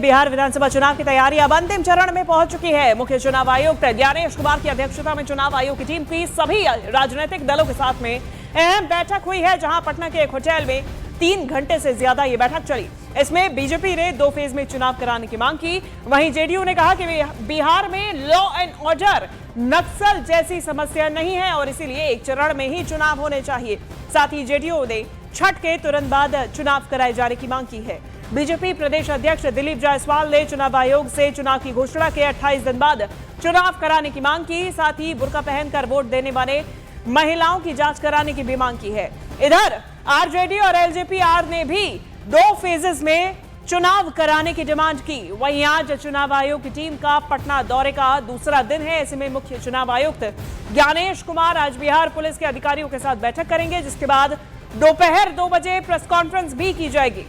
बिहार विधानसभा चुनाव की तैयारी अब अंतिम चरण में पहुंच चुकी है। मुख्य चुनाव आयुक्त ज्ञानेश कुमार की अध्यक्षता में चुनाव आयोग की टीम की सभी राजनीतिक दलों के साथ में अहम बैठक हुई है, जहां पटना के एक होटल में 3 घंटे से ज्यादा ये बैठक चली। इसमें बीजेपी ने 2 फेज में चुनाव कराने की मांग की। वहीं जेडीयू ने कहा कि बिहार में लॉ एंड ऑर्डर, नक्सल जैसी समस्या नहीं है और इसीलिए एक चरण में ही चुनाव होने चाहिए। साथ ही जेडीयू ने छठ के तुरंत बाद चुनाव कराए जाने की मांग की है। बीजेपी प्रदेश अध्यक्ष दिलीप जायसवाल ने चुनाव आयोग से चुनाव की घोषणा के 28 दिन बाद चुनाव कराने की मांग की। साथ ही बुर्का पहनकर वोट देने वाले महिलाओं की जांच कराने की भी मांग की है। इधर आरजेडी और एलजेपी-आर ने भी 2 फेजेस में चुनाव कराने की डिमांड की। वहीं आज चुनाव आयोग की टीम का पटना दौरे का दूसरा दिन है। ऐसे में मुख्य चुनाव आयुक्त ज्ञानेश कुमार आज बिहार पुलिस के अधिकारियों के साथ बैठक करेंगे, जिसके बाद दोपहर 2 बजे प्रेस कॉन्फ्रेंस भी की जाएगी।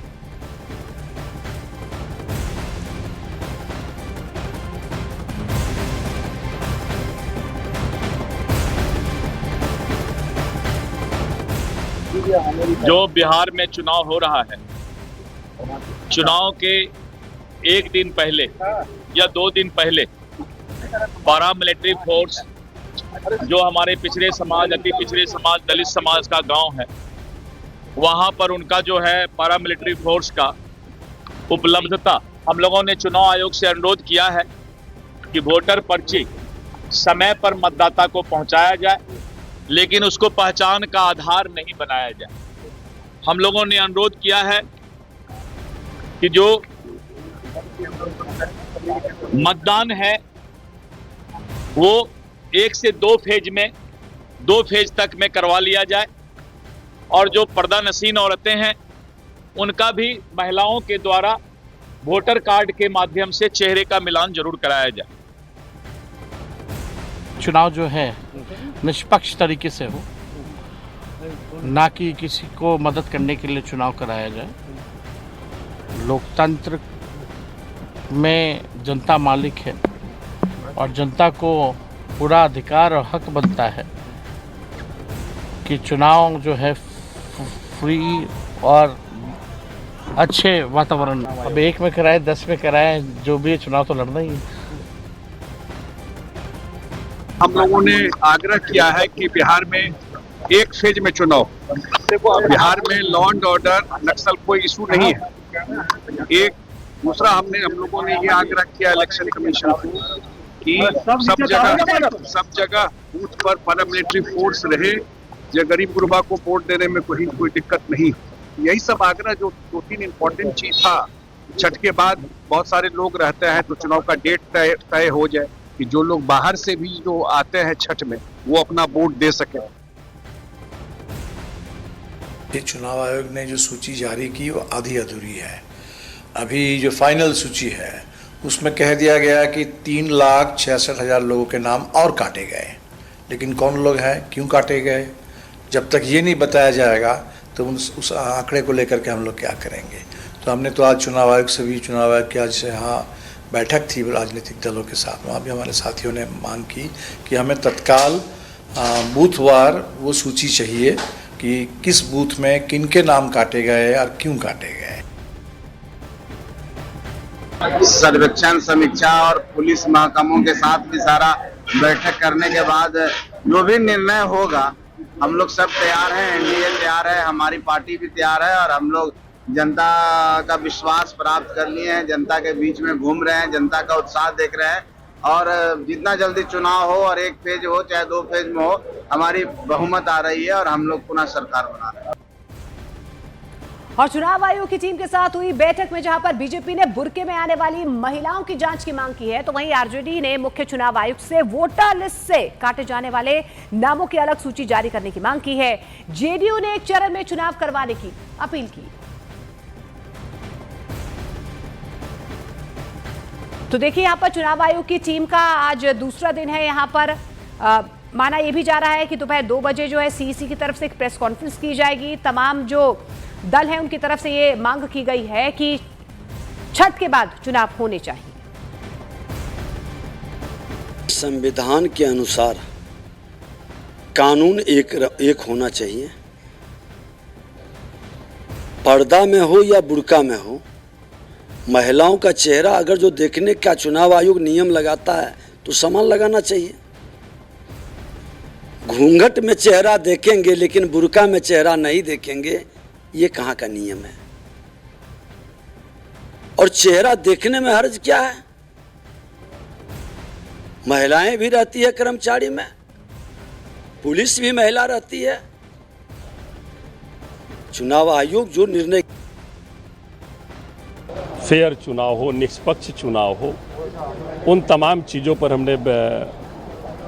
जो बिहार में चुनाव हो रहा है, चुनाव के 1 दिन पहले या 2 दिन पहले पैरामिलिट्री फोर्स जो हमारे पिछड़े समाज, अति पिछड़े समाज, दलित समाज का गांव है, वहां पर उनका जो है पैरामिलिट्री फोर्स का उपलब्धता, हम लोगों ने चुनाव आयोग से अनुरोध किया है कि वोटर पर्ची समय पर मतदाता को पहुंचाया जाए, लेकिन उसको पहचान का आधार नहीं बनाया जाए। हम लोगों ने अनुरोध किया है कि जो मतदान है वो 1 से 2 फेज में, 2 फेज तक में करवा लिया जाए और जो पर्दा नशीन औरतें हैं उनका भी महिलाओं के द्वारा वोटर कार्ड के माध्यम से चेहरे का मिलान जरूर कराया जाए। चुनाव जो है निष्पक्ष तरीके से हो, ना कि किसी को मदद करने के लिए चुनाव कराया जाए। लोकतंत्र में जनता मालिक है और जनता को पूरा अधिकार और हक बनता है कि चुनाव जो है फ्री और अच्छे वातावरण, अब 1 में कराए 10 में कराए, जो भी चुनाव तो लड़ना ही है। हम लोगों ने आग्रह किया है कि बिहार में 1 फेज में चुनाव, बिहार में लॉ एंड ऑर्डर, नक्सल कोई इशू नहीं है। दूसरा हम लोगों ने ये आग्रह किया इलेक्शन कमीशन को कि सब जगह बूथ पर पैरामिलिट्री फोर्स रहे, जो गरीब गुरबा को वोट देने में कोई दिक्कत नहीं। यही सब आग्रह जो 2-3 इम्पोर्टेंट चीज था। छठ के बाद बहुत सारे लोग रहते हैं, तो चुनाव का डेट तय हो जाए कि जो लोग बाहर से भी जो आते हैं छठ में, वो अपना वोट दे सके। चुनाव आयोग ने जो सूची जारी की वो आधी अधूरी है। अभी जो फाइनल सूची है उसमें कह दिया गया कि 3,66,000 लोगों के नाम और काटे गए, लेकिन कौन लोग हैं, क्यों काटे गए, जब तक ये नहीं बताया जाएगा तो उस आंकड़े को लेकर के हम लोग क्या करेंगे। तो हमने तो आज चुनाव आयोग से भी, चुनाव आयोग की आज यहाँ बैठक थी राजनीतिक दलों के साथ, वहाँ भी हमारे साथियों ने मांग की कि हमें तत्काल बूथवार वो सूची चाहिए कि किस बूथ में किनके नाम काटे गए और क्यों काटे गए। सर्वेक्षण, समीक्षा और पुलिस महकमों के साथ भी सारा बैठक करने के बाद जो भी निर्णय होगा, हम लोग सब तैयार हैं, एनडीए तैयार है, हमारी पार्टी भी तैयार है और हम लोग जनता का विश्वास प्राप्त कर लिए हैं, जनता के बीच में घूम रहे हैं, जनता का उत्साह देख रहे हैं और जितना जल्दी चुनाव हो और 1 फेज हो चाहे 2 फेज में हो, हमारी बहुमत आ रही है और हम लोग पुनः सरकार बना रहे हैं। और चुनाव आयोग की टीम के साथ हुई बैठक में जहां पर बीजेपी ने बुर्के में आने वाली महिलाओं की जांच की मांग की है, तो वहीं आरजेडी ने मुख्य चुनाव आयुक्त से वोटर लिस्ट से काटे जाने वाले नामों की अलग सूची जारी करने की मांग की है। जेडीयू ने 1 चरण में चुनाव करवाने की अपील की। तो देखिए, यहाँ पर चुनाव आयोग की टीम का आज दूसरा दिन है। यहाँ पर माना यह भी जा रहा है कि दोपहर 2 बजे जो है सीईसी की तरफ से एक प्रेस कॉन्फ्रेंस की जाएगी। तमाम जो दल हैं उनकी तरफ से ये मांग की गई है कि छठ के बाद चुनाव होने चाहिए। संविधान के अनुसार कानून एक होना चाहिए, पर्दा में हो या बुर्का में हो, महिलाओं का चेहरा अगर जो देखने का चुनाव आयोग नियम लगाता है तो समान लगाना चाहिए। घूंघट में चेहरा देखेंगे लेकिन बुर्का में चेहरा नहीं देखेंगे, ये कहाँ का नियम है? और चेहरा देखने में हर्ज क्या है? महिलाएं भी रहती है कर्मचारी में, पुलिस भी महिला रहती है। चुनाव आयोग जो निर्णय फेयर चुनाव हो, निष्पक्ष चुनाव हो, उन तमाम चीज़ों पर हमने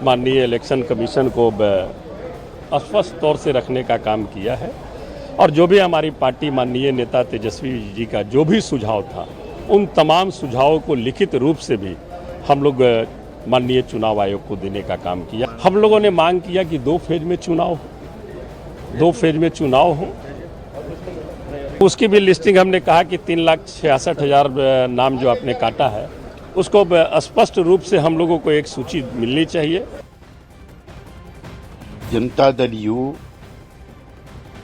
माननीय इलेक्शन कमीशन को स्पष्ट तौर से रखने का काम किया है। और जो भी हमारी पार्टी माननीय नेता तेजस्वी जी का जो भी सुझाव था, उन तमाम सुझावों को लिखित रूप से भी हम लोग माननीय चुनाव आयोग को देने का काम किया। हम लोगों ने मांग किया कि 2 फेज में चुनाव हो, 2 फेज में चुनाव हो। उसकी भी लिस्टिंग हमने कहा कि 3,66,000 नाम जो आपने काटा है, उसको स्पष्ट रूप से हम लोगों को एक सूची मिलनी चाहिए। जनता दल यू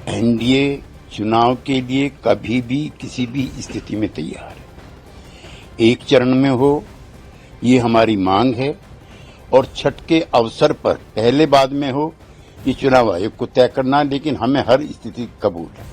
एनडीए चुनाव के लिए कभी भी किसी भी स्थिति में तैयार है। एक चरण में हो, ये हमारी मांग है। और छठ के अवसर पर पहले बाद में हो, ये चुनाव आयोग को तय करना, लेकिन हमें हर स्थिति कबूल है।